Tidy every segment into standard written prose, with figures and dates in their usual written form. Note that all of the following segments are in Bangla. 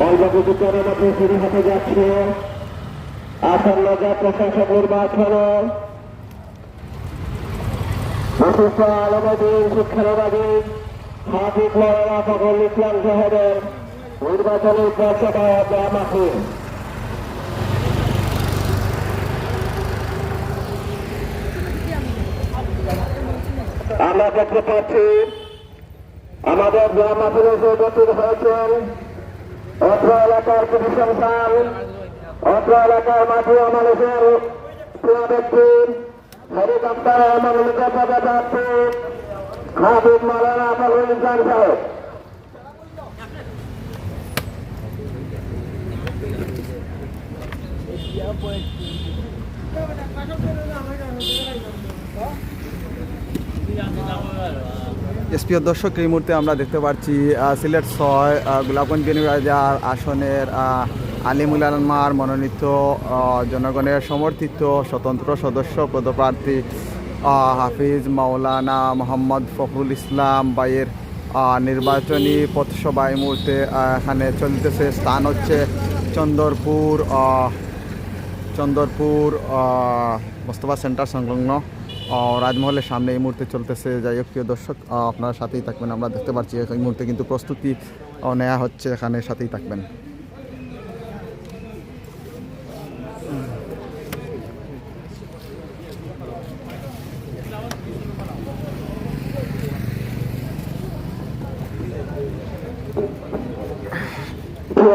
অল্প কিছুক্ষণের মধ্যে শুরু হতে যাচ্ছে আসন্ন জাতীয় সংসদ নির্বাচন। বিশিষ্ট আলমদিন শিক্ষানবাদী হাফিজ মাওলানা ফখরুল ইসলাম সাহেবের নির্বাচনী পরিষদের দোয়া মাহফিল। আমরা দেখতে পাচ্ছি আমাদের দোয়া মাহফিলে যে উপস্থিত হয়েছেন অত্র এলাকার কৃষক সাল, অত্র এলাকার মাটি ও মানুষের প্রিয় ব্যক্তি হেলিকপ্টার মনোনীত পদপ্রার্থী হাফিজ মাওলানা ফখরুল ইসলাম সাহেব। প্রিয় দর্শক, এই মুহূর্তে আমরা দেখতে পাচ্ছি সিলেট ৬ গোলাপগঞ্জ বিনিবাজার আসনের আলিমুল আলমার মনোনীত জনগণের সমর্থিত স্বতন্ত্র সদস্য পদপ্রার্থী হাফিজ মাওলানা মোহাম্মদ ফখরুল ইসলাম ভাইয়ের নির্বাচনী পথসভা এই মুহূর্তে এখানে চলতেছে। স্থান হচ্ছে চন্দরপুর মোস্তফা সেন্টার সংলগ্ন রাজমহলের সামনে এই মুহূর্তে চলতেছে। যাই হোক প্রিয় দর্শক, আপনার সাথেই থাকবেন। আমরা দেখতে পাচ্ছি এই মুহূর্তে কিন্তু প্রস্তুতি নেওয়া হচ্ছে, এখানে সাথেই থাকবেন।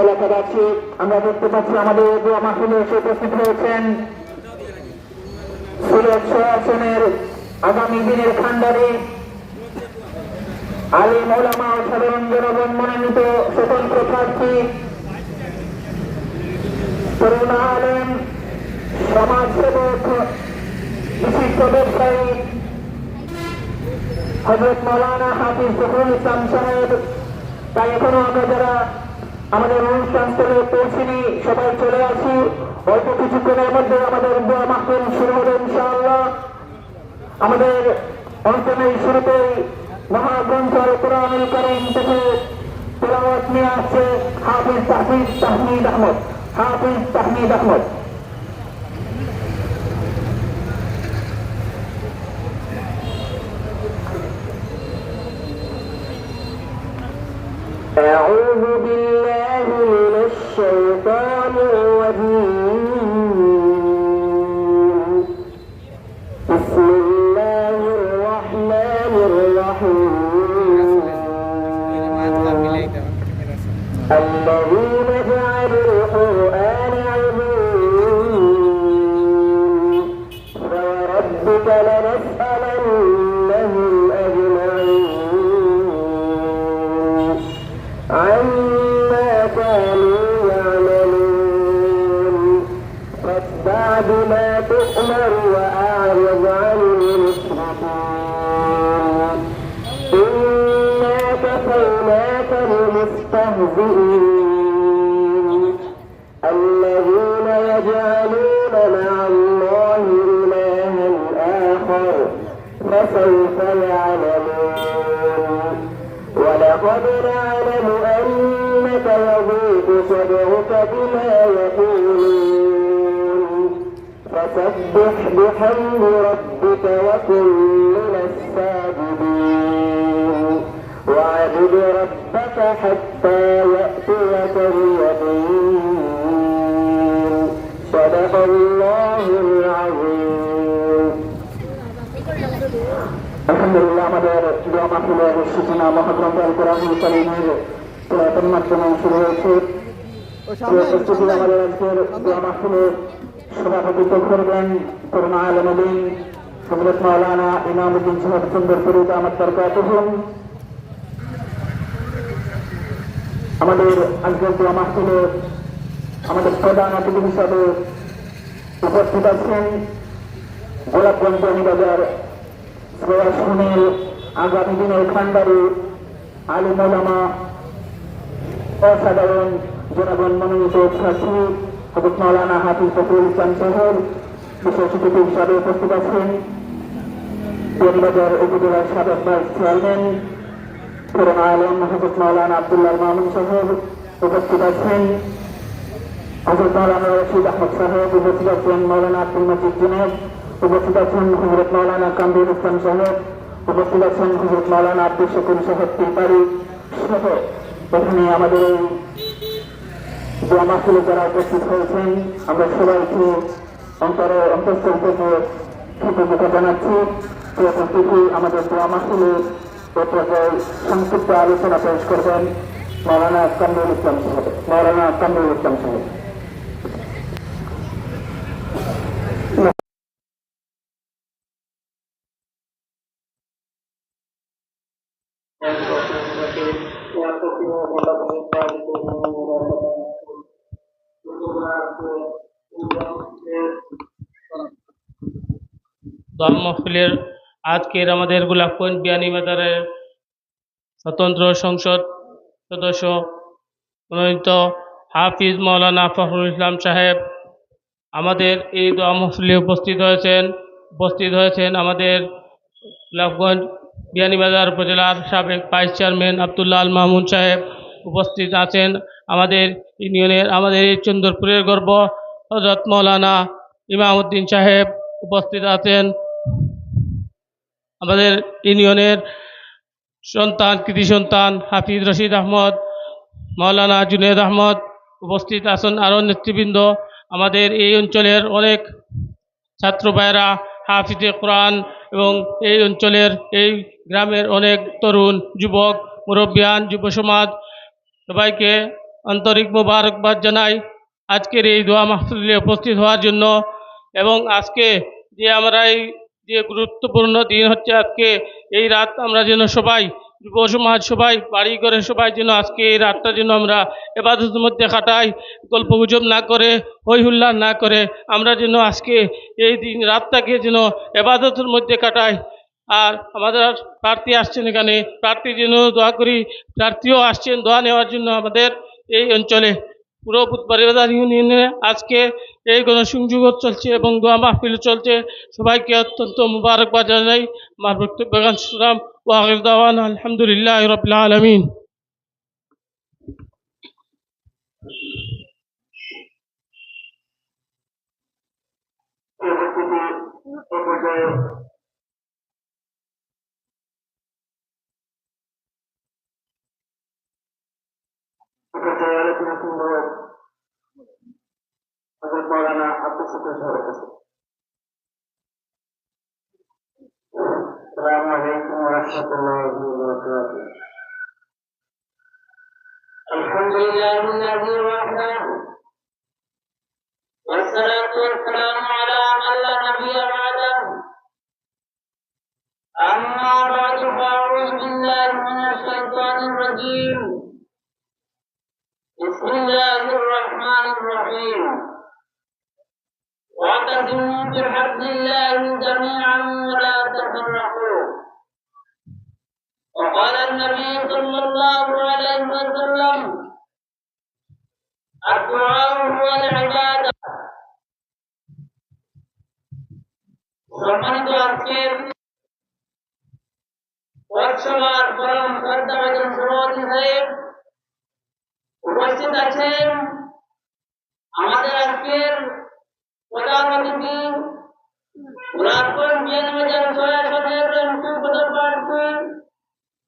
এলাকাবাসী আমরা দেখতে পাচ্ছি আমাদের দোয়া মাহফিলে এসে উপস্থিত হয়েছেন সিলেট ৬ আসনের আগামী দিনের খান্ডারি আলিম ওলামা ও সাধারণ জনগণ মনোনীত স্বতন্ত্র প্রার্থী তরুণ আলেম, সমাজসেবক, বিশিষ্ট ব্যবসায়ী হযরত মাওলানা হাফিজ ফখরুল ইসলাম সাহেব। তাই এখনো আমরা যারা আমাদের অনুষ্ঠানস্থলে পৌঁছিনি সবাই চলে আসি। অল্প কিছুক্ষণের মধ্যে আমাদের দোয়া মাহফিল শুরু হবে ইনশাআল্লাহ। আমাদের অনুষ্ঠানের শুরুতেই মহাগ্রন্থ আল কোরআনুল কারীম থেকে তেলাওয়াত নিয়ে আসছে হাফিজ তাহমিদ আহমদ। أعوذ بالله من الشيطان الرجيم. بسم الله الرحمن الرحيم. الذين جعلوا القرآن عظيم فوربك لنسألنهم أجمعين عما كانوا يعملون فاتبع بما تؤمر وأعرض عن المشركين إنا كفيناك المستهزئين الذين يجعلون مع الله إلها آخر فسوف يعلمون ولقد نعلم أنك يضيق صدرك بما يقولون فسبح بحمد ربك وكن من الساجدين واعبد ربك حتى يأتيك اليقين صدق الله العظيم. আলহামদুলিল্লাহ, আমাদের দোয়া মাহফিলের সূচনা মহাগ্রন্থ আল কোরআনুল কারীমের তেলাওয়াতের মাধ্যমে শুরু হয়েছে। আমাদের আজকের দোয়া মাহফিলে সভাপতিত্ব করবেন তরুণ আলেমুদ্দিন হযরত মাওলানা ইমামউদ্দিন সাহেব চন্দরপুরি দামাত বরকাতুহুম। আমাদের আজকের দোয়া মাহফিলে আমাদের প্রধান অতিথি হিসাবে উপস্থিত আছেন গোলাপগঞ্জ বিনিবাজার আসনের আগামী দিনের খান্ডারি আলিম ওলামা অসাধারণ জনগণ মনোনীত প্রার্থী হযরত মাওলানা হাফিজ ফখরুল ইসলাম সাহেব। বিশেষ অতিথি হিসাবে উপস্থিত আছেন বিনিবাজার উপজেলার সাবেক ভাইস চেয়ারম্যান তরুণ আলেম হযরত মাওলানা আব্দুল্লাহ মামুন সাহেব উপস্থিত আছেন হযরত মাওলানা রশিদ আহমদ সাহেব, উপস্থিত আছেন মাওলানা আব্দুল মজিদ জুনেদ, উপস্থিত আছেন হযরত মাওলানা কামরুল ইসলাম সাহেব, উপস্থিত আছেন হযরত মাওলানা আব্দুল শকুর সাহেব তিলপাড়ি সহ এখানে আমাদের এই দোয়া মাহফিলে যারা উপস্থিত হয়েছেন আমরা সবাইকে অন্তঃস্থল থেকে কৃতজ্ঞতা জানাচ্ছি। প্রতিটি আমাদের দোয়া মাহফিলে এ পর্যায়ে সংক্ষিপ্ত আলোচনা পেশ করবেন মাওলানা কামরুল ইসলাম সাহেব। দোয়া মাহফিলের আজকের আমাদের গোলাপগঞ্জ বিয়ানীবাজারের স্বতন্ত্র সংসদ সদস্য মনোনীত হাফিজ মাওলানা ফখরুল ইসলাম সাহেব আমাদের এই দোয়া মাহফিলে উপস্থিত হয়েছেন আমাদের গোলাপগঞ্জ বিয়ানীবাজার উপজেলার সাবেক ভাইস চেয়ারম্যান আব্দুল্লাহ আল মামুন সাহেব, উপস্থিত আছেন আমাদের ইউনিয়নের আমাদের এই চন্দরপুরের গর্ব হযরত মাওলানা ইমাম উদ্দিন সাহেব, উপস্থিত আছেন আমাদের ইউনিয়নের কৃতি সন্তান হাফিজ রশিদ আহমদ, মাওলানা জুনেদ আহমদ, উপস্থিত আছেন আরও নেতৃবৃন্দ। আমাদের এই অঞ্চলের অনেক ছাত্র ভাইয়েরা হাফিজে কোরআন এবং এই অঞ্চলের এই গ্রামের অনেক তরুণ যুবক মুরব্বিয়ান যুব সমাজ সবাইকে আন্তরিক মোবারকবাদ জানাই আজকের এই দোয়া মাহফিলে উপস্থিত হওয়ার জন্য। এবং আজকে যে আমরা এই যে গুরুত্বপূর্ণ দিন হচ্ছে আজকে এই রাত আমরা যেন সবাই যুব সমাজ সবাই বাড়ি করে সবাই যেন আজকে এই রাতটা যেন আমরা ইবাদতের মধ্যে কাটাই, গল্পগুজব না করে হই হুল্লা না করে আমরা যেন আজকে এই দিন রাতটাকে যেন ইবাদতের মধ্যে কাটাই। আর আমাদের প্রার্থী আসছেন এখানে, প্রার্থী যেন দোয়া করি, প্রার্থীও আসছেন দোয়া নেওয়ার জন্য আমাদের এই অঞ্চলে পুরো বুধবাড়িবাজার ইউনিয়নে আজকে এই গণসংযোগ চলছে এবং দোয়া মাহফিল চলছে। সবাইকে অত্যন্ত মুবারকবাদ জানাই। আমার বক্তব্য শুনলাম। ওয়া আখির দাওয়ানা আলহামদুলিল্লাহি রাব্বিল আলামিন। মাওলানা আব্দুল শকুর সাহেবের কাছে। আসসালামু আলাইকুম ওয়া রাহমাতুল্লাহি ওয়া বারাকাতুহু। আলহামদুলিল্লাহি ওয়াহদাহু ওয়াসসালাতু ওয়াসসালামু আলা মান লা নাবিয়্যা বা'দাহু। আম্মা বা'দু ফাআউযু বিল্লাহি মিনাশ শাইতানির রাজীম। বিসমিল্লাহির রাহমানির রাহিম। واعتصموا بحبل الله جميعا ولا تفرقوا. وقال النبي صلى الله عليه وسلم الدعاء هو العبادة. সম্মানিত আজকের ওয়ার্কশপের পরম শ্রদ্ধাভাজন সভাপতি সাহেব, উপস্থিত আছেন আমাদের আজকের প্রধান অতিথি গোলাপগঞ্জ বিয়ানীবাজার 6 আসনের এমপি পদের প্রার্থী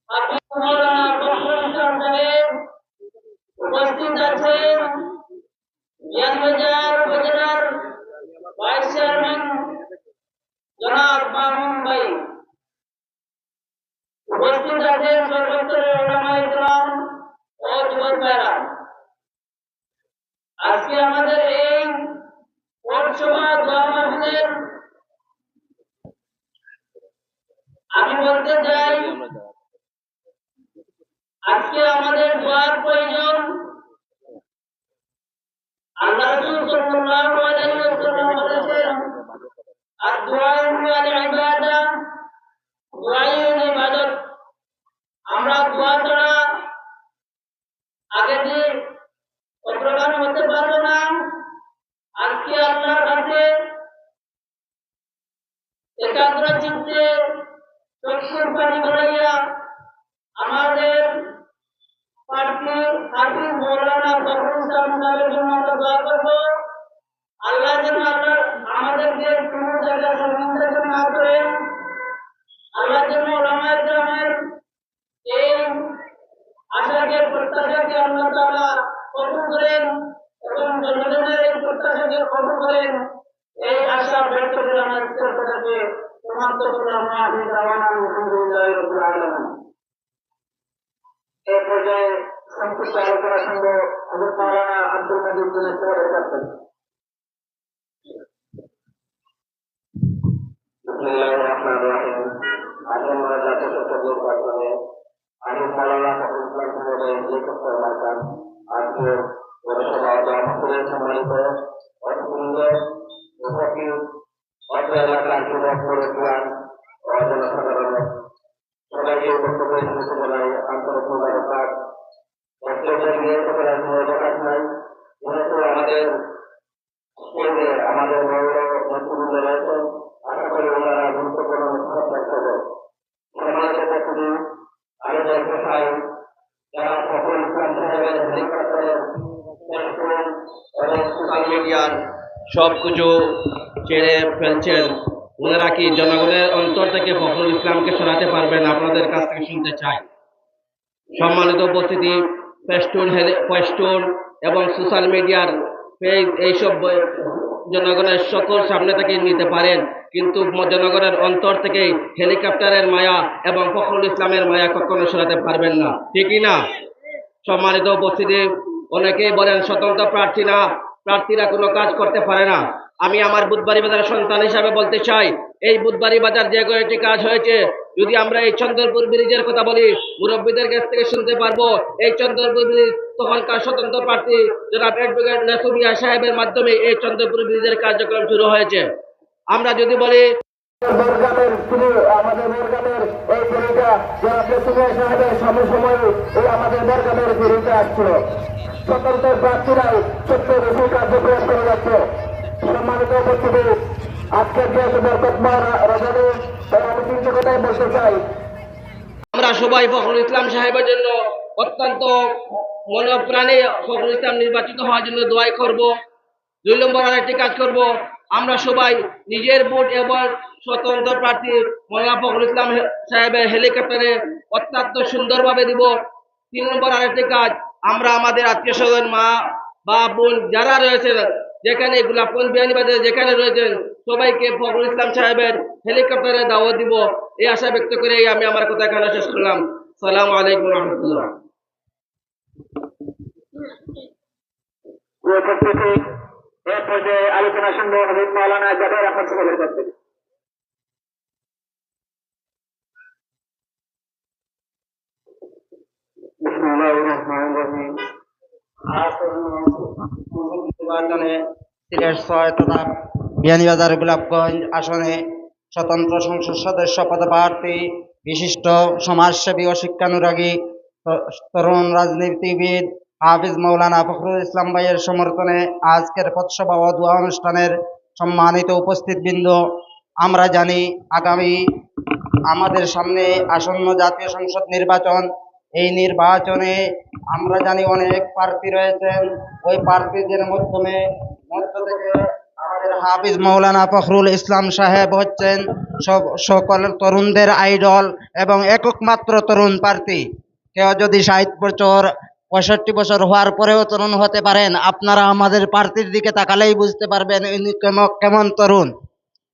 হাফিজ মাওলানা ফখরুল ইসলাম সাহেব, উপস্থিত আছেন বিয়ানীবাজার উপজেলার ভাইস চেয়ারম্যান জনাব মামুন ভাই, উপস্থিত আছেন সর্বস্তরের উলামায়ে কেরাম ও যুবক ভাইরা। আজকে আমাদের এই ওয়ার্কশপে দোয়া মাহফিলের আমি বলতে চাই আজকে আমাদের দোয়ার প্রয়োজন। আল্লাহ রাসূল সাল্লাল্লাহু আলাইহি ওয়াসাল্লাম বলেছেন আদ-দুআউ হুয়াল ইবাদা, দুআই হলো ইবাদত। আমরা দোয়া ছাড়া আগে যে অগ্রগামী হতে পারবো না। আজকে আল্লাহর কাছে একাগ্র চিত্তে চক্ষুর পানি গড়াইয়া আমাদের প্রার্থী হাফিজ মাওলানা ফখরুল ইসলাম সাহেবের জন্য আমরা দোয়া করবো। আল্লাহ যেন আমাদেরকে কোনো জায়গায় সন্দেহ না করেন। আল্লাহ যেন ওলামায়ে কেরামের এই আশাকে প্রত্যাশাকে আল্লাহ তাআলা কবুল করেন এবং জনগণের এই প্রত্যাশাকে কবুল করেন। এই আশা ব্যক্ত করে আমার কথাকে সমাপ্ত করলাম। আলহামদুলিল্লাহি রাব্বিল আলামিন। এই পর্যায়ে সংক্ষিপ্ত আলোচনা শুনবো হযরত মাওলানা আব্দুল মজিদ বিন সাহেবের কাছ থেকে। বিসমিল্লাহির রহমানির রহিম। আমরা জাতীয় সংসদের মাধ্যমে আমি মাওলানা ফখরুল ইসলাম সাহেবের লেখক মার্কান আজকে পৌরসভা জামাতের সম্মানিত অতিথিবৃন্দ, উপস্থিত অত্র এলাকার যুবক মুরব্বিয়ান ও জনসাধারণ সবাইকে বক্তব্য শুনতে জানাই আন্তরিক মোবারকবাদ। বক্তব্যের নিয়ে কথার কোনো অবকাশ নাই। যেহেতু আমাদের বড় নেতৃবৃন্দ রয়েছেন, আশা করি ওনারা গুরুত্বপূর্ণ বক্তব্য রাখবেন। সম্মানিত উপস্থিতি, আমি বলতে চাই যারা ফখরুল ইসলাম সাহেবের হেলিকপ্টারের এবং সোশ্যাল মিডিয়ার সবকিছু ছেড়ে ফেলছেন, ওনারা কি জনগণের অন্তর থেকে ফখরুল ইসলামকে সরাতে পারবেন? আপনাদের কাছ থেকে শুনতে চাই। সম্মানিত উপস্থিতি, ফেস্টুন এবং সোশ্যাল মিডিয়ার পেজ এইসব জনগণের সকল সামনে থেকে নিতে পারেন, কিন্তু জনগণের অন্তর থেকে হেলিকপ্টারের মায়া এবং ফখরুল ইসলামের মায়া কখনো সরাতে পারবেন না, ঠিকই না? সম্মানিত উপস্থিতি, অনেকেই বলেন স্বতন্ত্র প্রার্থীরা কোনো কাজ করতে পারে না। আমি আমার বুধবাড়ি বাজারের সন্তান হিসাবে বলতে চাই, এই বুধবাড়ি বাজার যে কয়েকটি কাজ হয়েছে, যদি আমরা এই চন্দ্রপুর ব্রিজের কথা বলি, মুরব্বীদের কাছ থেকে শুনতে পারবো এই চন্দ্রপুর ব্রিজ তখনকার স্বতন্ত্র প্রার্থী জনাব অ্যাডভোকেট নাসুম মিয়া সাহেবের মাধ্যমে এই চন্দ্রপুর ব্রিজের কার্যক্রম শুরু হয়েছে। আমরা যদি বলি আমাদের বরগামের এই ব্রিজটা জনাব নাসুম মিয়া সাহেবের সময় এই আমাদের বরগামের ব্রিজে আসছিল, স্বতন্ত্র প্রার্থীরাই ছোট্ট বেশি কার্যক্রম করে যাচ্ছে। সম্মানিত উপস্থিতি, আজকের যে বরকতময় রজনী, আমি তিনটে কথাই বলতে চাই। আমরা সবাই ফখরুল ইসলাম সাহেবের জন্য অত্যন্ত মনপ্রাণে ফখরুল ইসলাম নির্বাচিত হওয়ার জন্য দোয়া করব। 2 নম্বর আরেকটি কাজ করব, আমরা সবাই নিজের ভোট এবং স্বতন্ত্র প্রার্থী মাওলানা ফখরুল ইসলাম সাহেবের হেলিকপ্টারে অত্যন্ত সুন্দরভাবে দিব। 3 নম্বর আরেকটি কাজ, আমরা আমাদের আত্মীয় স্বজন, মা বা বোন যারা রয়েছেন, যেখানে গোলাপগঞ্জ বিয়ানীবাজারে যেখানে রয়েছেন, সবাইকে ফখরুল ইসলাম সাহেবের হেলিকপ্টারে দাওয়াত দিব। এই আশা ব্যক্ত করে আমি আমার কথা এখানে শেষ করলাম। আসসালামু আলাইকুম ওয়া রাহমাতুল্লাহ। এর পর্যায়ে আলোচনা শুনবো হযরত মাওলানা জাবের আহমদ সাহেবের কাছ থেকে। বিসমিল্লাহির রহমানির রহিম। নির্বাচনে সিলেট 6 তথা বিয়ানীবাজার গোলাপগঞ্জ আসনে স্বতন্ত্র সংসদ সদস্য পদপ্রার্থী বিশিষ্ট সমাজসেবী ও শিক্ষানুরাগী তরুণ রাজনীতিবিদ হাফিজ মাওলানা ফখরুল ইসলাম ভাইয়ের সমর্থনে আজকের পথসভা ও দোয়া অনুষ্ঠানের সম্মানিত উপস্থিতবৃন্দ, আমরা জানি আগামী আমাদের সামনে আসন্ন জাতীয় সংসদ নির্বাচন। এই নির্বাচনে আমরা জানি অনেক প্রার্থী রয়েছেন, ওই প্রার্থীদের মধ্য থেকে আমাদের হাফিজ মাওলানা ফখরুল ইসলাম সাহেব হচ্ছেন সকল তরুণদের আইডল এবং একমাত্র তরুণ প্রার্থী। কেউ যদি 60 বছর 65 বছর হওয়ার পরেও তরুণ হতে পারেন, আপনারা আমাদের প্রার্থীর দিকে তাকালেই বুঝতে পারবেন ইনি কেমন তরুণ।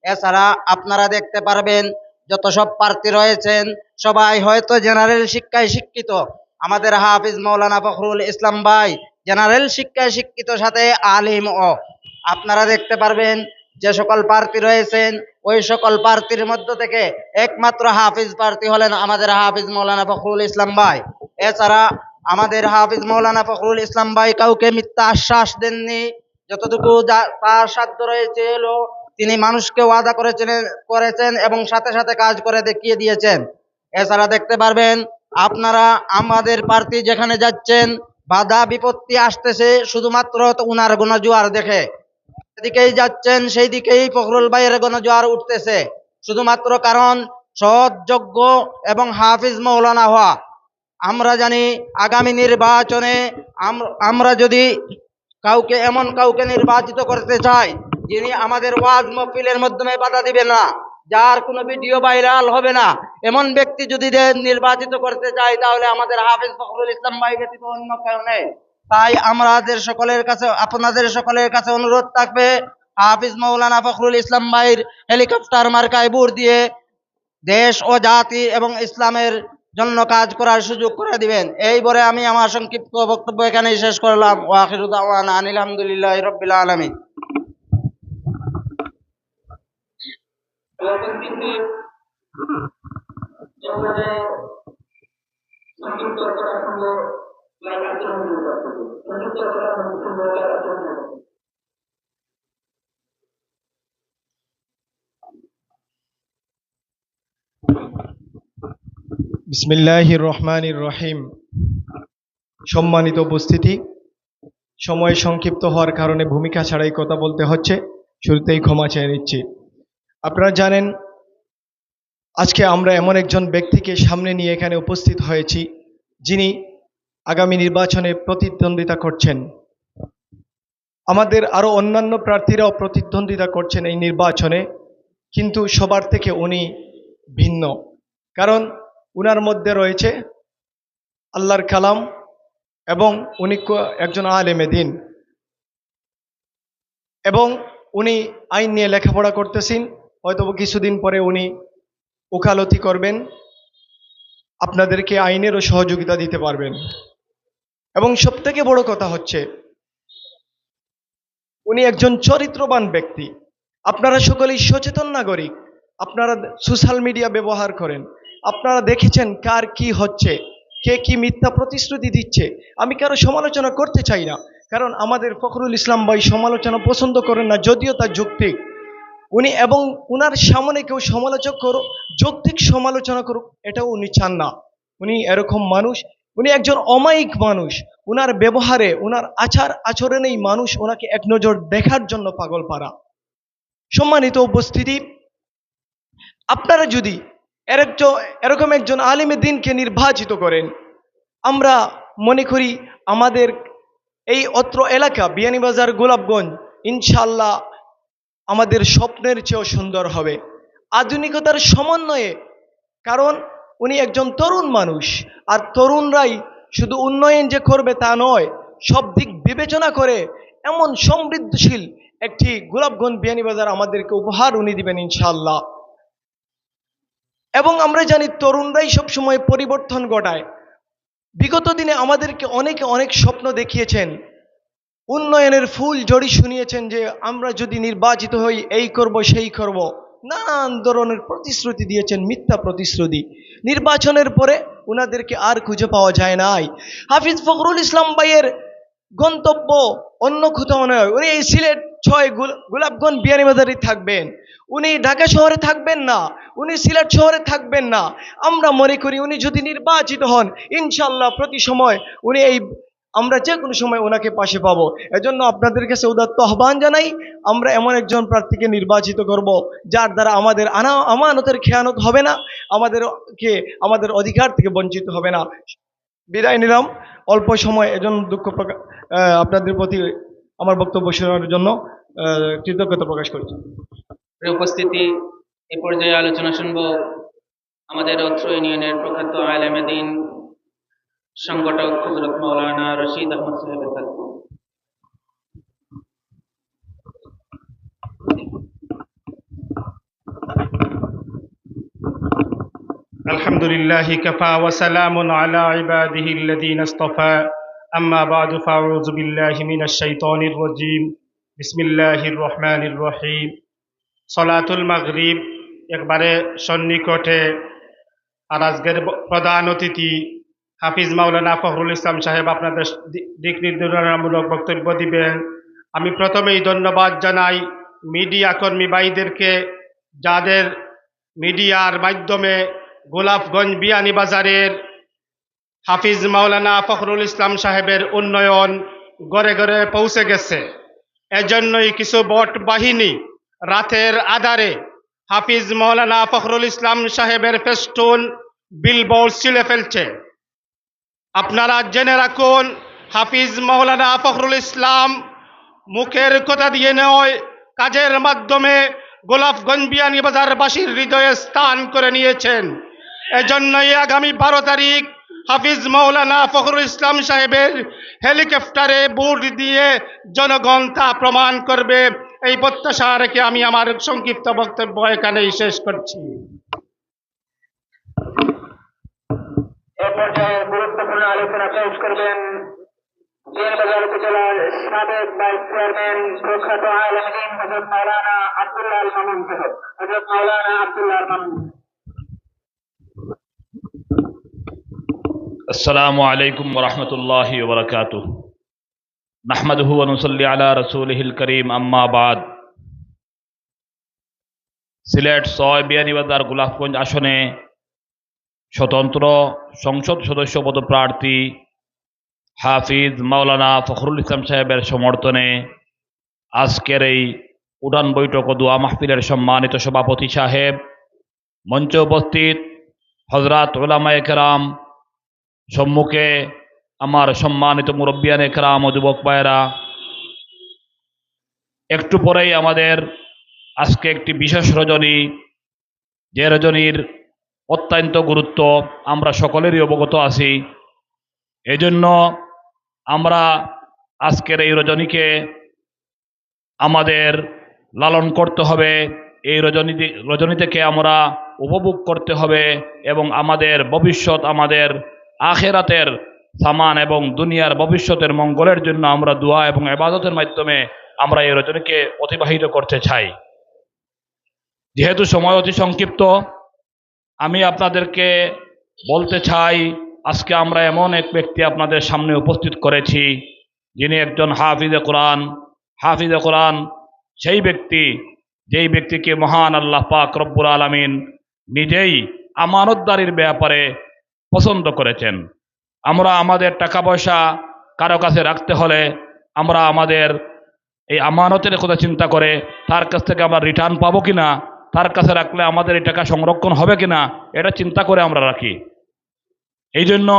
এছাড়া আপনারা দেখতে পারবেন যত সব প্রার্থী রয়েছেন সবাই হয়তো জেনারেল শিক্ষায় শিক্ষিত। আমাদের হাফিজ মাওলানা ফখরুল ইসলাম ভাই জেনারেল শিক্ষায় শিক্ষিত, সাথে আলিম। ও আপনারা দেখতে পারবেন যে সকল প্রার্থী রয়েছেন, ওই সকল প্রার্থীর মধ্য থেকে একমাত্র হাফিজ প্রার্থী হলেন আমাদের হাফিজ মাওলানা ফখরুল ইসলাম ভাই। এছাড়া আমাদের হাফিজ মাওলানা ফখরুল ইসলাম ভাই কাউকে মিথ্যা আশ্বাস দেননি। যতটুকু তার সাধ্য রয়েছে তিনি মানুষকে ওয়াদা করেছেন এবং সাথে সাথে কাজ করে দেখিয়ে দিয়েছেন। এছাড়া দেখতে পারবেন আপনারা আমাদের প্রার্থী যেখানে যাচ্ছেন বাধা বিপত্তি আসতেছে শুধুমাত্র উনার গণজোয়ার দেখে, সেদিকেই যাচ্ছেন সেই দিকেই ফখরুল ভাইয়ের গণজোয়ার উঠতেছে, শুধুমাত্র কারণ সৎ, যোগ্য এবং হাফিজ মাওলানা হওয়া। আমরা জানি আগামী নির্বাচনে আমরা যদি এমন কাউকে নির্বাচিত করতে চাই যিনি আমাদের ওয়াজ মাহফিলের মাধ্যমে বাধা দিবে না, যার কোনো ভিডিও ভাইরাল হবে না, এমন ব্যক্তি যদি নির্বাচিত করতে চাই তাহলে আমাদের হাফিজ ফখরুল ইসলাম ভাই ব্যতীত অন্য কেউ নেই। তাই আপনাদের সকলের কাছে অনুরোধ থাকবে, হাফিজ মাওলানা ফখরুল ইসলাম ভাইয়ের হেলিকপ্টার মার্কায় ভোট দিয়ে দেশ ও জাতি এবং ইসলামের জন্য কাজ করার সুযোগ করে দিবেন। এই বলে আমি আমার সংক্ষিপ্ত বক্তব্য এখানেই শেষ করলাম। ওয়া আখিরু দাওয়ানা আনিল হামদুলিল্লাহি রাব্বিল আলামিন। বিসমিল্লাহির রহমানির রহিম। সম্মানিত উপস্থিতি, সময় সংক্ষিপ্ত হওয়ার কারণে ভূমিকা ছাড়াই কথা বলতে হচ্ছে, শুরুতেই ক্ষমা চেয়ে নিচ্ছি। আপনারা জানেন আজকে আমরা এমন একজন ব্যক্তিকে সামনে নিয়ে এখানে উপস্থিত হয়েছি যিনি আগামী নির্বাচনে প্রতিদ্বন্দ্বিতা করছেন। আমাদের আরও অন্যান্য প্রার্থীরাও প্রতিদ্বন্দ্বিতা করছেন এই নির্বাচনে, কিন্তু সবার থেকে উনি ভিন্ন। কারণ উনার মধ্যে রয়েছে আল্লাহর কালাম এবং উনি একজন আলেমে দ্বীন, এবং উনি আইন নিয়ে লেখাপড়া করতেছেন। হয়তো কিছুদিন পরে উনি ওকালতি করবেন, আপনাদেরকে আইনেরও সহযোগিতা দিতে পারবেন। এবং সবথেকে বড় কথা হচ্ছে উনি একজন চরিত্রবান ব্যক্তি। আপনারা সকলেই সচেতন নাগরিক, আপনারা সোশ্যাল মিডিয়া ব্যবহার করেন, আপনারা দেখেছেন কার কি হচ্ছে, কে কি মিথ্যা প্রতিশ্রুতি দিচ্ছে। আমি কারো সমালোচনা করতে চাই না, কারণ আমাদের ফখরুল ইসলাম ভাই সমালোচনা পছন্দ করেন না, যদিও তা যৌক্তিক। উনি এবং উনার সামনে কেউ সমালোচক করুক, যৌক্তিক সমালোচনা করুক, এটাও উনি চান না। উনি এরকম মানুষ, উনি একজন অমায়িক মানুষ। উনার ব্যবহারে, উনার আচরণেই মানুষ ওনাকে এক নজর দেখার জন্য পাগল পারা। সম্মানিত উপস্থিতি, আপনারা যদি এরকম একজন আলিমে দ্বীনকে নির্বাচিত করেন, আমরা মনে করি আমাদের এই অত্র এলাকা বিয়ানীবাজার গোলাপগঞ্জ ইনশাল্লাহ আমাদের স্বপ্নের চেয়েও সুন্দর হবে, আধুনিকতার সমন্বয়ে। কারণ উনি একজন তরুণ মানুষ, আর তরুণরাই শুধু উন্নয়ন যে করবে তা নয়, সব দিক বিবেচনা করে এমন সমৃদ্ধশীল একটি গোলাপগঞ্জ বিয়ানীবাজার আমাদেরকে উপহার উনি দিবেন ইনশাল্লাহ। এবং আমরা জানি তরুণরাই সবসময় পরিবর্তন ঘটায়। বিগত দিনে আমাদেরকে অনেক স্বপ্ন দেখিয়েছেন, উন্নয়নের ফুল জড়ি শুনিয়েছেন যে আমরা যদি নির্বাচিত হই এই করব সেই করব, নানান ধরনের প্রতিশ্রুতি দিয়েছেন, মিথ্যা প্রতিশ্রুতি। নির্বাচনের পরে ওনাদেরকে আর খুঁজে পাওয়া যায় নাই। হাফিজ ফখরুল ইসলাম ভাইয়ের গন্তব্য অন্য কোথাও নয়। উনি এই সিলেট ৬ গোলাপগঞ্জ বিয়ানীবাজারে থাকবেন, উনি ঢাকা শহরে থাকবেন না, উনি সিলেট শহরে থাকবেন না। আমরা মনে করি উনি যদি নির্বাচিত হন ইনশাল্লাহ প্রতি সময় আমরা যে কোনো সময় ওনাকে পাশে পাবো। এজন্য আপনাদের কাছে উদাত্ত আহ্বান জানাই, আমরা এমন একজন প্রার্থীকে নির্বাচিত করব যার দ্বারা আমাদের আমানতের খেয়ানত হবে না, আমাদের অধিকার থেকে বঞ্চিত হবে না। বিদায় নিলাম অল্প সময়, এজন্য আপনাদের প্রতি আমার বক্তব্য শোনার জন্য কৃতজ্ঞতা প্রকাশ করছি। উপস্থিতি, এ পর্যায়ে আলোচনা শুনব আমাদের অত্র ইউনিয়নের প্রখ্যাত আলেমে দ্বীন সংগঠক হযরত মাওলানা রশিদ আহমদ সাহেবের কাছে। আলহামদুলিল্লাহি কাফা ওয়া সালামুন আলা ইবাদিহিল্লাযীনা ইসতাফা, আম্মা বা'দু ফাউযু বিল্লাহি মিনাশ শাইতানির রাজীম। বিসমিল্লাহির রহমানির রহিম। সালাতুল মাগরিব একবারে সন্নিকটে, আর আজকের প্রধান অতিথি হাফিজ মাওলানা ফখরুল ইসলাম সাহেব আপনাদের দিক নির্দেশনামূলক বক্তব্য দিবেন। আমি প্রথমেই ধন্যবাদ জানাই মিডিয়া কর্মী ভাইদেরকে, যাদের মিডিয়ার মাধ্যমে গোলাপগঞ্জ বিয়ানীবাজারের হাফিজ মাওলানা ফখরুল ইসলাম সাহেবের উন্নয়ন ঘরে ঘরে পৌঁছে গেছে। এজন্যই কিছু বট বাহিনী রাতের আধারে হাফিজ মাওলানা ফখরুল ইসলাম সাহেবের ফেস্টুন বিলবোর্ড ছিঁড়ে ফেলছে। আপনারা জেনে রাখুন, হাফিজ মাওলানা ফখরুল ইসলাম মুখের কথা দিয়ে নয়, কাজের মাধ্যমে গোলাপগঞ্জ বিয়ানীবাজারবাসীর হৃদয়ে স্থান করে নিয়েছেন। এজন্যই আগামী 12 তারিখ হাফিজ মাওলানা ফখরুল ইসলাম সাহেবের হেলিকপ্টারে বুট দিয়ে জনগণ তা প্রমাণ করবে। এই প্রত্যাশা রেখে আমি আমার সংক্ষিপ্ত বক্তব্য এখানেই শেষ করছি। এ পর্যায়ে গুরুত্বপূর্ণ আলোচনা পেশ করবেন বিয়ানীবাজার উপজেলার সাবেক ভাইস চেয়ারম্যান প্রখ্যাত আলেম দ্বীন হযরত মাওলানা আব্দুল্লাহ আল মামুন সাহেব। হযরত মাওলানা আব্দুল্লাহ আল মামুন। السلام عليكم ورحمة الله وبركاته نحمده ونصلي على رسوله الكريم أما بعد সিলেট ৬ বিয়ানীবাজার গোলাপগঞ্জ আসনে স্বতন্ত্র সংসদ সদস্য পদপ্রার্থী হাফিজ মাওলানা ফখরুল ইসলাম সাহেবের সমর্থনে আজকের এই উড়ান বৈঠক ও দোয়া মাহফিলের সম্মানিত সভাপতি সাহেব, মঞ্চে উপস্থিত হযরত উলামায়ে কেরাম, সম্মুখে আমার সম্মানিত মুরব্বিয়ানে কেরাম ও যুবক ভাইয়েরা, একটু পরেই আমাদের আজকে একটি বিশেষ রজনী, যে রজনীর অত্যন্ত গুরুত্ব আমরা সকলেরই অবগত আছি। এজন্য আমরা আজকের এই রজনীকে আমাদের লালন করতে হবে, এই রজনী থেকে আমরা উপভোগ করতে হবে এবং আমাদের ভবিষ্যৎ, আমাদের আখিরাতের সামান এবং দুনিয়ার ভবিষ্যতের মঙ্গলের জন্য আমরা দোয়া এবং ইবাদতের মাধ্যমে আমরা এই রজনীকে অতিবাহিত করতে চাই। যেহেতু সময় অতি সংক্ষিপ্ত, আমি আপনাদেরকে বলতে চাই, আজকে আমরা এমন এক ব্যক্তি আপনাদের সামনে উপস্থিত করেছি যিনি একজন হাফিজে কোরআন। সেই ব্যক্তি, যেই ব্যক্তিকে মহান আল্লাহ পাক রব্বুল আলামিন নিজেই আমানতদারির ব্যাপারে পছন্দ করেছেন। আমরা আমাদের টাকা পয়সা কারো কাছে রাখতে হলে আমরা আমাদের এই আমানতের কথা চিন্তা করে তার কাছ থেকে আমরা রিটার্ন পাবো কিনা, তার কাছে রাখলে আমাদের এই টাকা সংরক্ষণ হবে কিনা, এটা চিন্তা করে আমরা রাখি। এই জন্য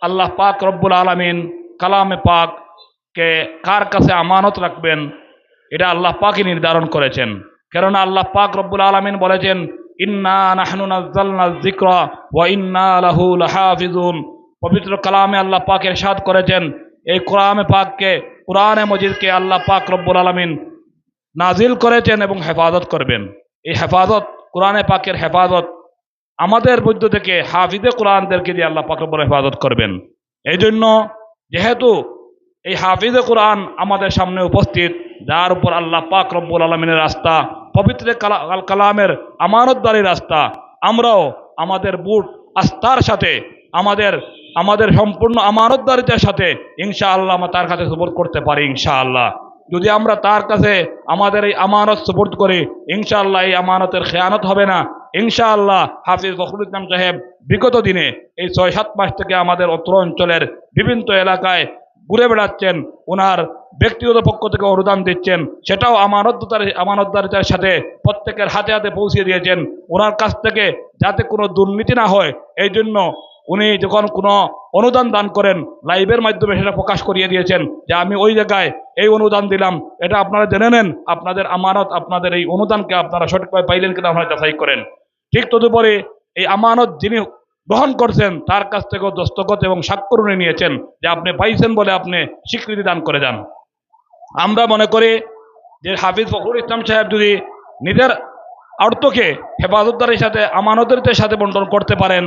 আল্লাহ পাক রব্বুল আলামিন কালামে পাককে কার কাছে আমানত রাখবেন এটা আল্লাহ পাকই নির্ধারণ করেছেন। কেননা আল্লাহ পাক রব্বুল আলামিন বলেছেন, ইন্না নাহনু নাযালনা যিকরা ওয়া ইন্না লাহু লাহাফিজুন। পবিত্র কালামে আল্লাহ পাক ইরশাদ করেছেন, এই কোরআনে মজিদকে আল্লাহ পাক রব্বুল আলামিন নাজিল করেছেন এবং হেফাজত করবেন। এই হেফাজত, কোরআনে পাকের হেফাজত আমাদের মধ্য থেকে হাফিজে কোরআনদেরকে দিয়ে আল্লাহ পাক রব্বুল হেফাজত করবেন। এই জন্য যেহেতু এই হাফিজে কোরআন আমাদের সামনে উপস্থিত, যার উপর আল্লাহ পাক রব্বুল আলামিনের রাস্তা, পবিত্র কালামের আমানতদারির রাস্তা, আমরাও আমাদের বুট আস্থার সাথে, আমাদের সম্পূর্ণ আমানতদারিতার সাথে ইনশাআল্লাহ আমরা তার কাছে সুপর্দ করতে পারি। ইনশাআল্লাহ যদি আমরা তার কাছে আমাদের এই আমানত সুপর্দ করি, ইনশাআল্লাহ এই আমানতের খেয়ানত হবে না। ইনশাআল্লাহ হাফিজ ফখরুল ইসলাম সাহেব বিগত দিনে এই ৬-৭ মাস থেকে আমাদের অত্র অঞ্চলের বিভিন্ন এলাকায় ঘুরে বেড়াচ্ছেন, ওনার ব্যক্তিগত পক্ষ থেকে অনুদান দিচ্ছেন, সেটাও আমানতদারিতার সাথে প্রত্যেকের হাতে হাতে পৌঁছে দিয়েছেন। ওনার কাছ থেকে যাতে কোনো দুর্নীতি না হয়, এই জন্য উনি যখন কোনো অনুদান দান করেন লাইভের মাধ্যমে সেটা প্রকাশ করিয়ে দিয়েছেন যে আমি ওই জায়গায় এই অনুদান দিলাম। এটা আপনারা জেনে নেন, আপনাদের আমানত, আপনাদের এই অনুদানকে আপনারা সঠিকভাবে পাইলেন কিনা আপনারা যাচাই করেন। ঠিক তদুপরি এই আমানত যিনি গ্রহণ করছেন তার কাছ থেকেও দস্তখত এবং স্বাক্ষর উনি নিয়েছেন যে আপনি পাইছেন বলে আপনি স্বীকৃতি দান করে যান। আমরা মনে করি যে হাফিজ ফখরুল ইসলাম সাহেব যদি নিজের অর্থকে হেফাজতদারির সাথে, আমানতের সাথে বন্টন করতে পারেন,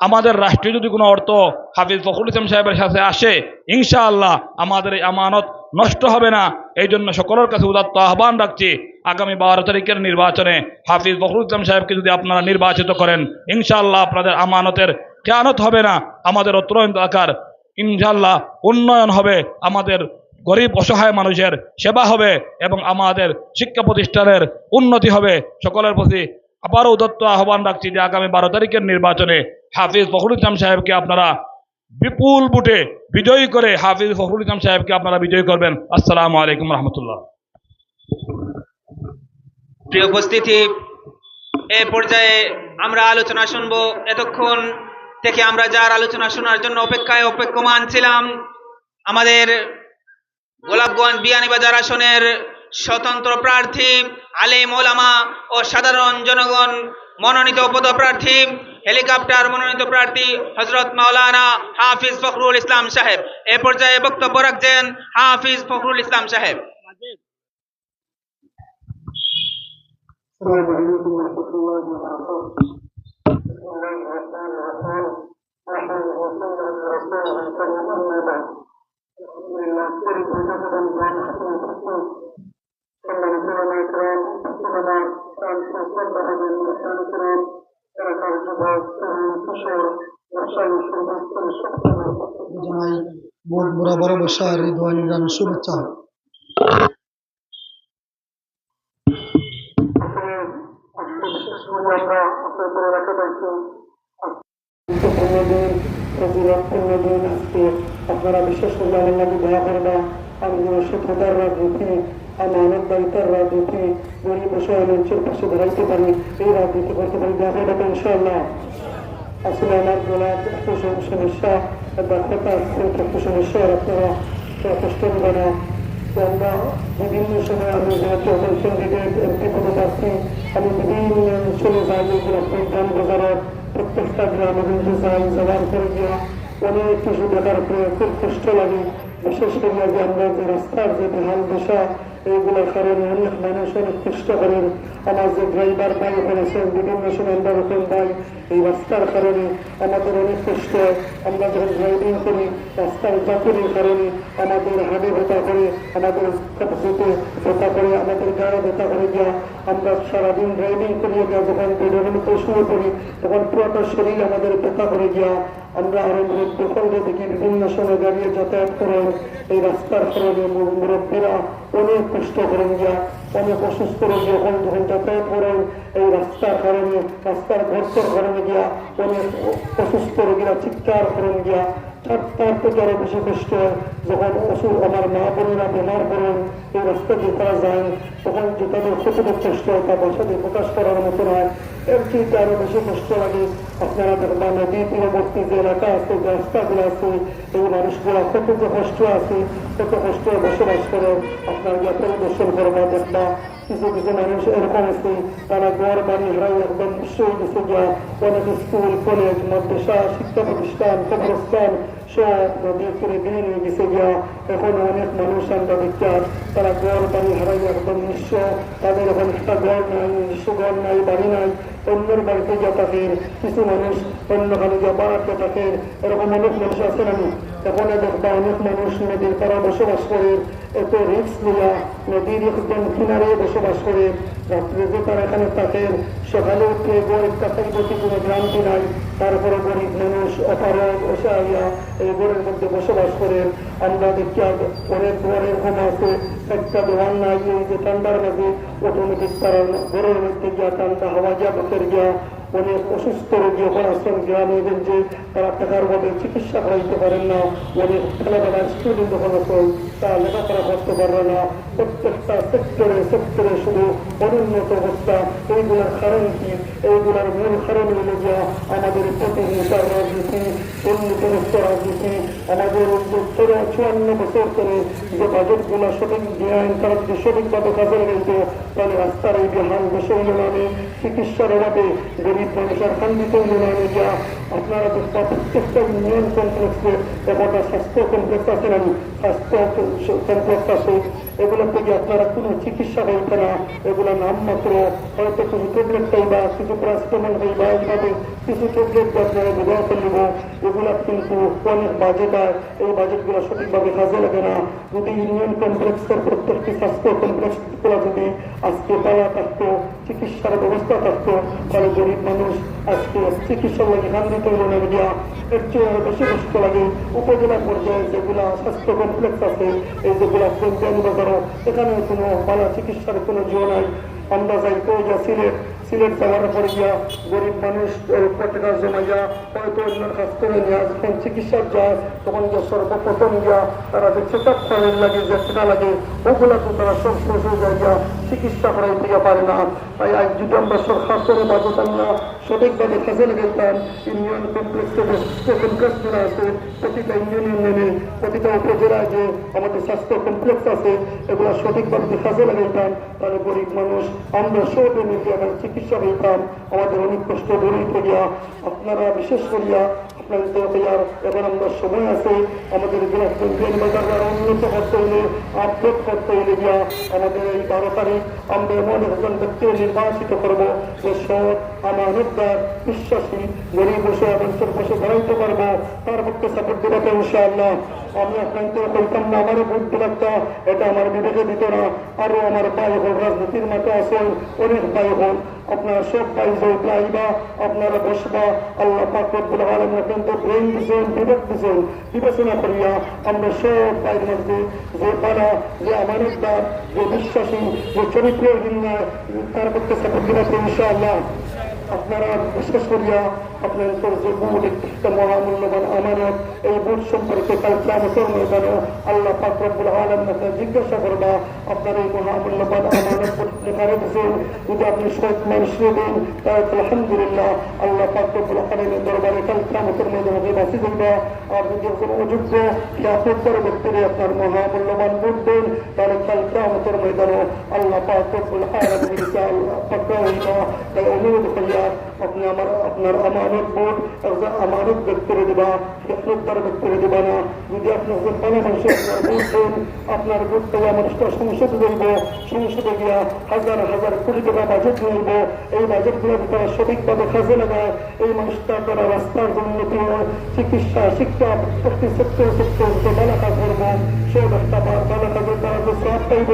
আমাদের রাষ্ট্রীয় যদি কোনো অর্থ হাফিজ ফখরুল ইসলাম সাহেবের সাথে আসে, ইনশাআল্লাহ আমাদের এই আমানত নষ্ট হবে না। এই জন্য সকলের কাছে উদাত্ত আহ্বান রাখছি, আগামী 12 তারিখের নির্বাচনে হাফিজ ফখরুল ইসলাম সাহেবকে যদি আপনারা নির্বাচিত করেন, ইনশাআল্লাহ আপনাদের আমানতের খেয়ানত হবে না। আমাদের অত্র এলাকার ইনশাআল্লাহ উন্নয়ন হবে, আমাদের গরিব অসহায় মানুষের সেবা হবে এবং আমাদের শিক্ষা প্রতিষ্ঠানের উন্নতি হবে। সকলের প্রতি আবারও উদাত্ত আহ্বান রাখছি যে আগামী 12 তারিখের নির্বাচনে হাফিজ ফখরুল ইসলাম সাহেবকে আপনারা বিপুল ভোটে বিজয়ী করে হাফিজ ফখরুল ইসলাম সাহেবকে আপনারা বিজয়ী করবেন। আসসালামু আলাইকুম রহমতুল্লাহ। প্রিয় উপস্থিতি, এ পর্যায়ে আমরা আলোচনা শুনব। এতক্ষণ থেকে আমরা যার আলোচনা শোনার জন্য অপেক্ষমান ছিলাম, আমাদের গোলাপগঞ্জ বিয়ানীবাজার আসনের স্বতন্ত্র প্রার্থী, আলেম ওলামা ও সাধারণ জনগণ মনোনীত পদপ্রার্থী, হেলিকপ্টার মনোনীত প্রার্থী হযরত মাওলানা হাফিজ ফখরুল ইসলাম সাহেব। এ পর্যায়ে বক্তব্য রাখছেন হাফিজ ফখরুল ইসলাম সাহেব। জানাই বোর্ড বরাবর বসা রিদওয়ানি জানার শুভেচ্ছা। আপনারা বিশেষ করে আল্লাহকে দয়া করবা। আমি সত্যতার রাজনীতি, আমানতদারিতার রাজনীতি, গরিব বিষয় অঞ্চল পাশে দাঁড়াইতে পারি, এই রাজনীতি করতে পারি, দেখা যাবে ইনশাআল্লাহ। আসলে আমার গোলাপ একটু সমস্যা, ব্যর্থতা আসছে, একটু সমস্যা, আপনারা কষ্ট নেবে না। তো আমরা বিভিন্ন সময় আমি যেহেতু ক্যান্ডিডেট এমপি পদপ্রার্থী, আমি বিভিন্ন অঞ্চলে যাই, গ্রাম বাজারের প্রত্যেকটা গ্রামগঞ্জে যাই, যাওয়ার পরে গিয়া অনেক কিছু দেখার পরে খুব কষ্ট লাগে। বিশেষ করে যে আমরা যে রাস্তার যে বেহাল দশা, এইগুলোর কারণে অনেক মানুষ অনেক কষ্ট করেন। আমার যে ড্রাইভার ভাই করেছেন, বিভিন্ন সময় আমরা রকম ভাই, এই রাস্তার কারণে আমাদের অনেক কষ্ট। আমরা যখন ড্রাইভিং করি, রাস্তার যাত্রীর কারণে আমাদের হাড়ে ব্যথা করে, আমাদের কাপড়ে ব্যথা করে, আমাদের গায়ে ব্যথা করে গিয়া আমরা সারাদিন ড্রাইভিং করিয়ে গিয়া যখন বেরোতে শুরু করি, তখন পুরোটা শরীর আমাদের ব্যথা করে গিয়া আমরা আরো দখলকে দেখি বিভিন্ন সময় দাঁড়িয়ে যাতায়াত করেন। এই রাস্তার কারণে মুরব্বীরা অনেক কষ্ট করেন গিয়া, অনেক অসুস্থ রোগী যখন যাতায়াত করেন এই রাস্তার কারণে, রাস্তার ঘর্ষের কারণে গিয়া অনেক অসুস্থ রোগীরা চিৎকার করেন গিয়া। তার থেকে আরো বেশি কষ্ট যখন আমার মা বোনেরা বেমার করেন, এই রাস্তা দিয়ে তারা যায়, তখন যে তাদের কতটা কষ্ট হয় তা ভাষাতে প্রকাশ করার মতো নয়। এর চেয়ে আরো বেশি কষ্ট লাগে। আপনারা দেখবেন নদী তীরবর্তী যে এলাকা আছে, যে রাস্তাগুলো আছে, এই মানুষগুলা কত যে কষ্ট আছে, কত কষ্ট বসবাস করে, আপনার গিয়ে পরিদর্শন করবা, দেখবা কিছু কিছু মানুষ এরকম আছে, তারা ঘর বাড়ি হারাই একদম বিশ্ব হয়ে গেছে গিয়া। অনেক স্কুল, কলেজ, মাদ্রাসা, শিক্ষা প্রতিষ্ঠান, কবরস্থান সব নদীর তীরে বিলীন হয়ে গেছে গিয়া। এখন অনেক মানুষ আমরা দেখছি তারা ঘর বাড়ি হারাই একদম নিঃস্ব, তাদের এখন একটা ঘর নাই, নিজস্ব ঘর নাই, বাড়ি নাই, অন্যের বাড়িতে গিয়ে থাকেন, কিছু মানুষ অন্যখানে গিয়ে বাড়াতে থাকেন, এরকম অনেক মানুষ আছে না। এখন দেখবা অনেক মানুষ নদীর পাড়া বসবাস করে, এত রিক্স নিয়া নদীর একদম কিনারে বসবাস করে, রাত্রে যে তারা এখানে থাকেন, সকালে উঠে গরিব কাছাই প্রতি কোনো গ্রান্তি নাই, তারপরে গরিব মানুষ অপারগ অসহায়া এই ঘরের মধ্যে বসবাস করেন। আমরা দেখি অনেক ঘর এরকম আছে, একটা দোকান নাই, এই যে ঠান্ডার মাঝে অটোমেটিক তারা ঘরের মধ্যে গিয়া ঠান্ডা হাওয়া গিয়া বসের গিয়া অনেক অসুস্থ রোগী এখন আসছেন গ্রামে গঞ্জে, তারা টাকার ভাবে চিকিৎসা করাইতে পারেন না। অনেক ছেলেবেলা স্টুডেন্ট যখন আছেন, তারা লেখাপড়া করতে পারবে না। প্রত্যেকটা সেক্টরে শুধু অনুন্নত অবস্থা। এইগুলোর কারণ কি? এইগুলোর মূল কারণ হলো গিয়া আমাদের প্রতিহিংসার রাজনীতি, দুর্নীতিগ্রস্ত রাজনীতি। আমাদের 54 বছর ধরে যে বাজেটগুলো সঠিক দেয়, তারা যদি সঠিকভাবে কাজে লাগাইত, তাহলে রাস্তার এই বেহাল দেশে উন্নয়নে, চিকিৎসার অভাবে গরিব মানুষের খান্ডিত উন্নয়নে গিয়া আপনারা দেখবা প্রত্যেকটা ইউনিয়ন কমপ্লেক্সে একটা স্বাস্থ্য কমপ্লেক্স আছে না, স্বাস্থ্য কমপ্লেক্স আছে, এগুলো থেকে আপনারা কোনো চিকিৎসা হইতে না। এগুলো নামমাত্র, হয়তো কিছু ট্যাবলেট পাইবা, কিছু প্যারাসিটামল পাইবা, এইভাবে কিছু ট্যাবলেট আপনারা ব্যবহার করে নেব। এগুলা কিন্তু অনেক বাজেট হয়, এই বাজেটগুলো সঠিকভাবে কাজে লাগে না। যদি ইউনিয়ন কমপ্লেক্সের প্রত্যেকটি স্বাস্থ্য কমপ্লেক্সগুলো যদি আজকে পাওয়া থাকতো, চিকিৎসার ব্যবস্থা থাকতো, তাহলে গরিব মানুষ আজকে চিকিৎসার লাগে খান্ডিত হইল গিয়া। এর চেয়ে বেশি কষ্ট লাগে উপজেলা পর্যায়ে যেগুলা স্বাস্থ্য কমপ্লেক্স আছে, এই যেগুলা বাজারও, এখানে কোনো ভালো চিকিৎসার কোনো জো নাই। আমরা যাই তো যা সিলেট যাওয়ার পরে গিয়া গরিব মানুষ টাকা জমাইয়া হয়তো অন্য কাজ করে নেওয়া যখন চিকিৎসার যায় তখন গিয়ে সর্বপ্রথম গিয়া তারা যে চেক আপ করার লাগে যে টাকা লাগে ওগুলা তো তারা সব শেষ হয়ে যায় গিয়া চিকিৎসা করাই দিতে পারে না। তাই আজ যদি আমরা সরকার করে বাজেট আমরা সঠিকভাবে কাজে লাগাইতাম ইউনিয়ন কমপ্লেক্সে স্বাস্থ্য কমপ্লেক্স যেটা আছে প্রতিটা ইউনিয়নে প্রতিটা উপজেলায় যে আমাদের স্বাস্থ্য কমপ্লেক্স আছে এগুলো সঠিকভাবে কাজে লাগাইতাম তাহলে গরিব মানুষ আমরা সব মিলিয়ে আমার চিকিৎসা হইতাম আমাদের অনেক কষ্ট দূরে করিয়া আপনারা বিশেষ করিয়া আপনাদের তৈয়ার এবার আমরা সময় আছে আমাদের বাজার উন্নত করতে হইলে আপডেট করতে হইলে গিয়া আমাদের এই 12 তারিখ আমরা এমন একজন ব্যক্তিকে নির্বাচিত করবো যে সৎ আমানতদার বিশ্বাসী গরিব বসে অঞ্চল বসে দাঁড়াইতে পারবো তার পক্ষে সাপোর্ট দিতে ইনশাআল্লাহ। আমি আপনাদের বলতাম না আমারও ভোট দিলাটা এটা আমার বিবেকে দিত না আরো আমার ভাই হল রাজনীতির মাঠে আসেন অনেক ভাই হল আপনারা সব ভাই যাইবা আপনারা বসবা আল্লাহ পাক রব্বুল আলামিন আপনাদের ব্রেন দিছেন বিবেক দিছেন বিবেচনা করিয়া আমরা সব ভাইয়ের মধ্যে যে তারা যে আমানতদার যে বিশ্বাসী যে চরিত্রহীন তার পক্ষে সাপোর্ট দিতে ইনশাআল্লাহ। আপনারা বিশেষ করিয়া আপনাদের যে বুট একটা মহামূল্যবান আমানত এই বুট সম্পর্কে কাল কিয়ামতের ময়দানে আল্লাহ পাক রব্বুল আলামিন জিজ্ঞাসা করবা আপনার এই মহামূল্যবান আমানত কোথায় দিয়েছেন যদি আপনি সৎ মানুষকে দেন তাহলে আলহামদুলিল্লাহ আল্লাহ পাক রব্বুল আলামিনের দরবারে কাল কিয়ামতের ময়দানে বাঁচি যাবে। আর যদি একজন অযোগ্য কিয়ামতের পরবর্তীতে আপনার মহামূল্যবান বুট দেন তাহলে কাল কিয়ামতের ময়দানে আল্লাহ পাক রব্বুল আলামিনের কাছে আল্লাহ পাক তাই অনুরোধ করিয়া আপনি আপনার আমানত বোর্ড একজন আমানত ব্যক্তিরে দিবা খেদমতদার ব্যক্তিরে দিবা না। যদি আপনি একজন ভালো মানুষের আপনার ভোট দেন আপনার ভোট থেকে মানুষটা সংসদে দেব সংসদে গিয়া হাজার হাজার কোটি টাকা বাজেট নেব এই বাজেটগুলো তারা সঠিকভাবে কাজে লাগায় এই মানুষটা তারা রাস্তার উন্নতি চিকিৎসা শিক্ষা প্রতি সেক্টর ভালো কাজ করব সব একটা ভালো কাজে তারা যে সব পাইব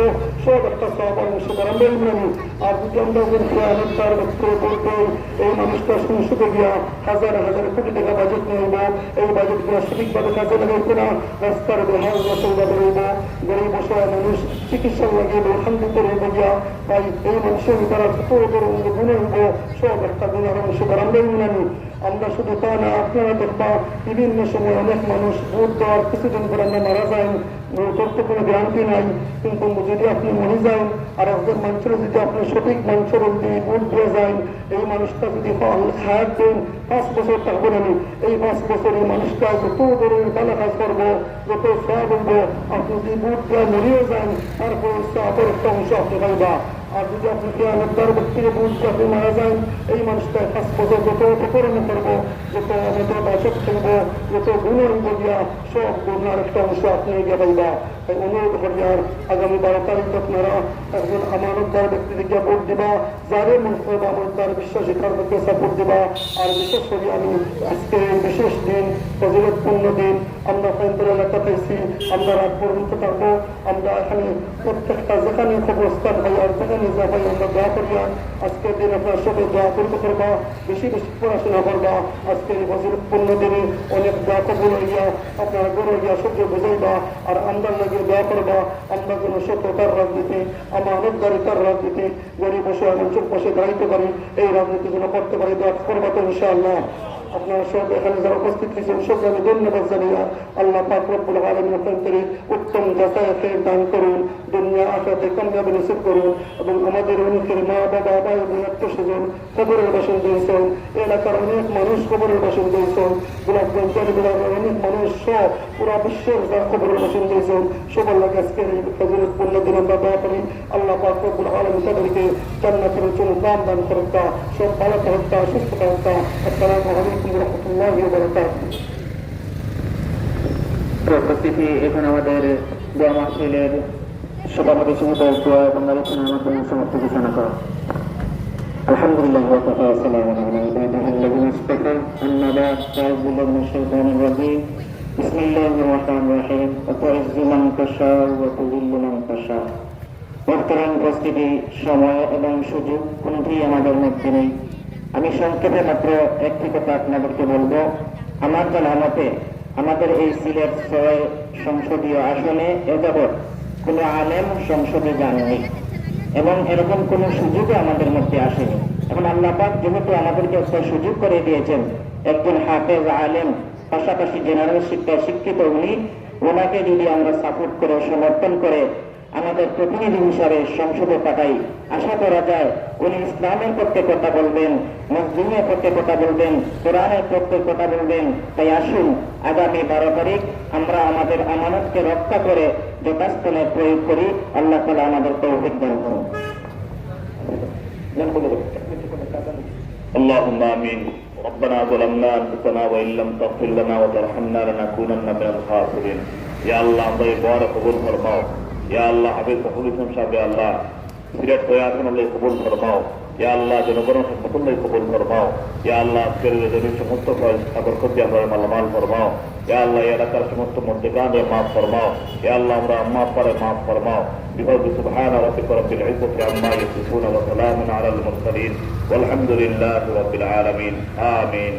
সব একটা সব অংশ তারা মেলবেনি। আর যদি আমরা একজন খেয়ালতার ব্যক্তিরে ভোট দেই এই মানুষটা সংসদে গিয়া হাজার হাজার কোটি টাকা বাজেট নেব এই বাজেটগুলো সঠিকভাবে কাজে লাগাইছে না রাস্তার বেহাল রসগোল্লা রইব গরিব বসায় মানুষ চিকিৎসা লাগে বর্ষান্বিত রইব গিয়া তাই এই মানুষের তারা ছোট বড় গুণ হইব সব একটা গুণের অংশ তারা মেলবেনি। আমরা শুধু তা না আপনারা দেখবা বিভিন্ন সময় অনেক মানুষ ভোট দেওয়ার কিছুদিন পর আমরা মারা যায় ভোটের তো কোনো গ্যারান্টি নাই কিন্তু যদি আপনি মরে যান আর একজন মানুষের যদি আপনি সঠিক মানুষের দিয়ে ভোট দিয়ে যান এই মানুষটা যদি হায়াত দেন 5 বছর থাকবো না এই 5 বছর এই মানুষটা যত ধরনের ভালো কাজ করবো যত সব হইব আপনি যদি ভোট দেওয়া মরিয়ে যান তারপর আপনার একটা অংশ আপনি পাইবা। আর যদি আপনি খেয়ালতার ব্যক্তিকে বুঝতে আপনি মারা যান এই মানুষটা 5 বছর যত উপকরণ করবো যত আমাদের বাসক করব যত গুণ হইব গিয়া সব গুণার একটা অংশ আপনি গিয়ে পাইবা। তাই অনুরোধ করিয়ার আগামী 12 তারিখ আপনারা একজন আমানতদার ব্যক্তিকে গিয়ে ভোট দিবা যারে মনে আমানতদার বিশ্বাসী তার পক্ষে সাপোর্ট দিবা। আর বিশেষ করে আমি আজকে বিশেষ দিন ফজিলতপূর্ণ দিন আমরা ফেন্দ্র এলাকা পেয়েছি আমরা রাত পর্যন্ত থাকবো আমরা এখানে প্রত্যেকটা যেখানে খবরস্থান হয় আর যেখানে যা হয় আমরা দোয়া করিয়া আজকের দিন আপনার সবাই দোয়া করতে করবা বেশি বেশি পড়াশোনা করবা আজকের এই ফজিলতপূর্ণ দিনে অনেক দোয়া কবুল হইয়া আপনারা গড়ে গিয়া সহ্য বুঝাইবা আর আমরা লাগে দোয়া করবা আমরা কোনো সত্যতার রাজনীতি আমানতদারিতার রাজনীতি গরিব বসে অঞ্চল বসে দাঁড়াইতে পারি এই রাজনীতি যেন করতে পারি দোয়া করবা তো ইনশাআল্লাহ। আপনারা সব এখানে যারা উপস্থিত হয়েছেন সবকে আমি ধন্যবাদ জানিয়া আল্লাহ পাক রব্বুল আলামিন আপনাদের উত্তম যাতায়াতে দান করুন দুনিয়া আখিরাতে কামিয়াবি নসিব করুন এবং আমাদের অনেকের মা বাবা ভাই বোন আত্মীয়স্বজন কবরের বাসিন্দা হয়েছেন এলাকার অনেক মানুষ কবরের বাসিন্দা হয়েছেন গোলাপগঞ্জের অনেক মানুষ সব পুরা বিশ্বের যারা কবরের বাসিন্দা হয়েছেন সব আল্লাহ আজকের এই ফজিলতপূর্ণ দিন আমরা দোয়া করি আল্লাহ পাক রব্বুল আলামিন তাদেরকে জান্নাতের জন্য দান করতা সব ভালো করতা সুস্থ করতা। আসসালামু আলাইকুম রহমতুল্লাহি ওয়া বারাকাতুহু। উপস্থিতি এখন আমাদের দোয়া মাহফিলের সভাপতি সমিতির দোয়া এবং আলোচনার মাধ্যমে সমাপ্ত ঘোষণা করা। আলহামদুলিল্লাহ ওয়া কাফা ওয়া সালামুন আলা ইবাদিহিল্লাযিনা ইসতাফা আম্মা বা'দ আউযু বিল্লাহি মিনাশ শাইতানির রাজীম বিসমিল্লাহির রাহমানির রাহিম ওয়া তু'ইজ্জু মান তাশা ওয়া তুযিল্লু মান তাশা। বর্তমান উপস্থিতি সময় এবং সুযোগ কোনটি আমাদের মধ্যে নেই। আমি সংক্ষেপে মাত্র একটি কথা আপনাদেরকে বলবো আমার জানামতে আমাদের এই সিলেট 6 সংসদীয় আসনে এযাবৎ কোনো আলেম সংসদে যাননি এবং এরকম কোনো সুযোগও আমাদের মধ্যে আসেনি। এখন আল্লাহ পাক যেহেতু আমাদেরকে একটা সুযোগ করে দিয়েছেন, একজন হাফেজ আলেম, পাশাপাশি জেনারেল শিক্ষায় শিক্ষিত ওনাকে যদি আমরা সাপোর্ট করে সমর্থন করে আমাদের প্রতিনিধি হিসাবে সংসদে পাঠাই, আশা করা যায় উনি ইসলামের পক্ষে কথা বলবেন, মুসলিমের পক্ষে কথা বলবেন, কোরআনের পক্ষে কথা বলবেন। তাই আসুন আগামী 12 তারিখ আমরা আমাদের আমানতকে রক্ষা করে যথাস্থানে প্রয়োগ করি। আল্লাহ তাআলা আমাদের তৌফিক দান করুন। اللهم آمين. ربنا ظلمنا أنفسنا وإن لم تغفر لنا وترحمنا لنكونن من الخاسرين. يا الله আমরা এই বড় কবুল ফরমাও। ইয়া আল্লাহ হাবিব ফখরুল ইসলাম সাহেব, ইয়া আল্লাহ সিলেট তৈয়ারখন আল্লাহ কবুল ফরমাও। ইয়া আল্লাহ জনগণের সকলেই কবুল ফরমাও। ইয়া আল্লাহ আজকের রেজনের সমস্ত বরকত দিয়ে আমরা মালামাল ফরমাও। ইয়া আল্লাহ এই এলাকার সমস্ত মধ্যগানে মাফ ফরমাও। ইয়া আল্লাহ আমরা আম্মা আব্বারে মাফ ফরমাও। বিফضل سبحان ربك رب العزة عما يصفون وسلام على المرسلين والحمد لله رب العالمين آمين.